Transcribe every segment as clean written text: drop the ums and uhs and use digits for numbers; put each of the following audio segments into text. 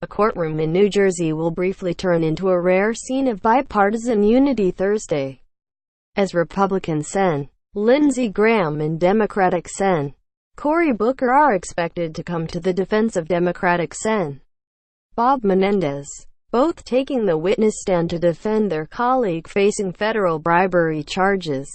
A courtroom in New Jersey will briefly turn into a rare scene of bipartisan unity Thursday, as Republican Sen. Lindsey and Democratic Sen. Cory Booker are expected to come to the defense of Democratic Sen. Bob Menendez, both taking the witness stand to defend their colleague facing federal bribery charges.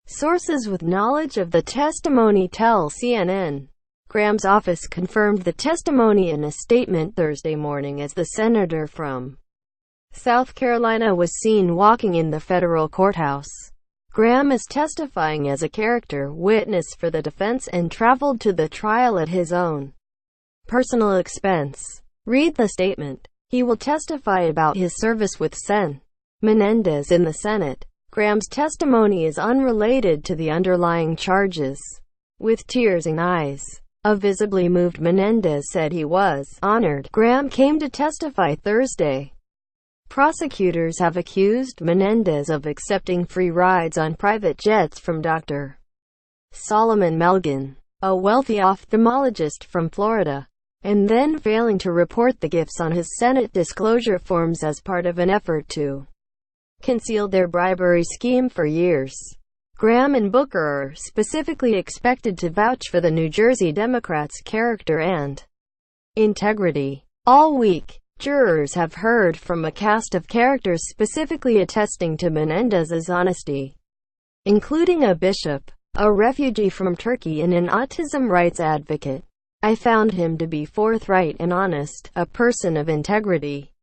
Sources with knowledge of the testimony tell CNN. Graham's office confirmed the testimony in a statement Thursday morning as the senator from South Carolina was seen walking in the federal courthouse. Graham is testifying as a character witness for the defense and traveled to the trial at his own personal expense. Read the statement. He will testify about his service with Sen. Menendez in the Senate. Graham's testimony is unrelated to the underlying charges. With tears in eyes, a visibly moved Menendez said he was honored Graham came to testify Thursday. Prosecutors have accused Menendez of accepting free rides on private jets from Dr. Solomon Melgen, a wealthy ophthalmologist from Florida, and then failing to report the gifts on his Senate disclosure forms as part of an effort to conceal their bribery scheme for years. Graham and Booker are specifically expected to vouch for the New Jersey Democrats' character and integrity. All week, jurors have heard from a cast of characters specifically attesting to Menendez's honesty, including a bishop, a refugee from Turkey and an autism rights advocate. "I found him to be forthright and honest, a person of integrity,"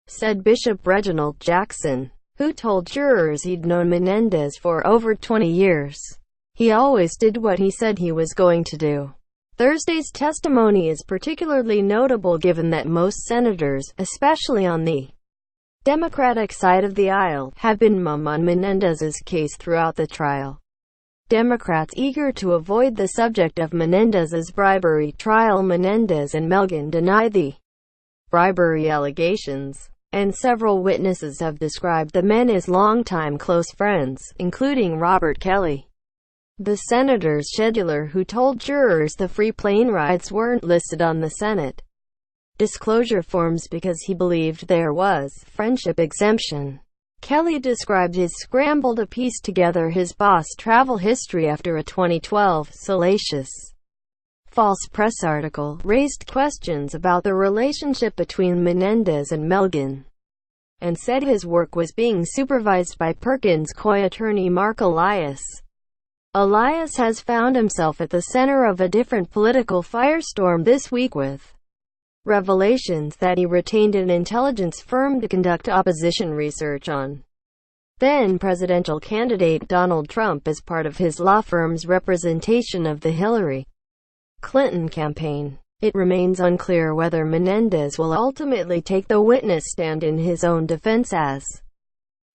said Bishop Reginald Jackson, who told jurors he'd known Menendez for over 20 years. "He always did what he said he was going to do." Thursday's testimony is particularly notable given that most senators, especially on the Democratic side of the aisle, have been mum on Menendez's case throughout the trial. Democrats eager to avoid the subject of Menendez's bribery trial. Menendez and Melgen deny the bribery allegations, and several witnesses have described the men as longtime close friends, including Robert Kelly, the senator's scheduler, who told jurors the free plane rides weren't listed on the Senate disclosure forms because he believed there was friendship exemption. Kelly described his scramble to piece together his boss' travel history after a 2012 salacious false press article raised questions about the relationship between Menendez and Melgen, and said his work was being supervised by Perkins Coie attorney Mark Elias. Elias has found himself at the center of a different political firestorm this week with revelations that he retained an intelligence firm to conduct opposition research on then-presidential candidate Donald Trump as part of his law firm's representation of the Hillary Clinton campaign. It remains unclear whether Menendez will ultimately take the witness stand in his own defense as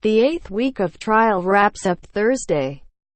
the 8th week of trial wraps up Thursday.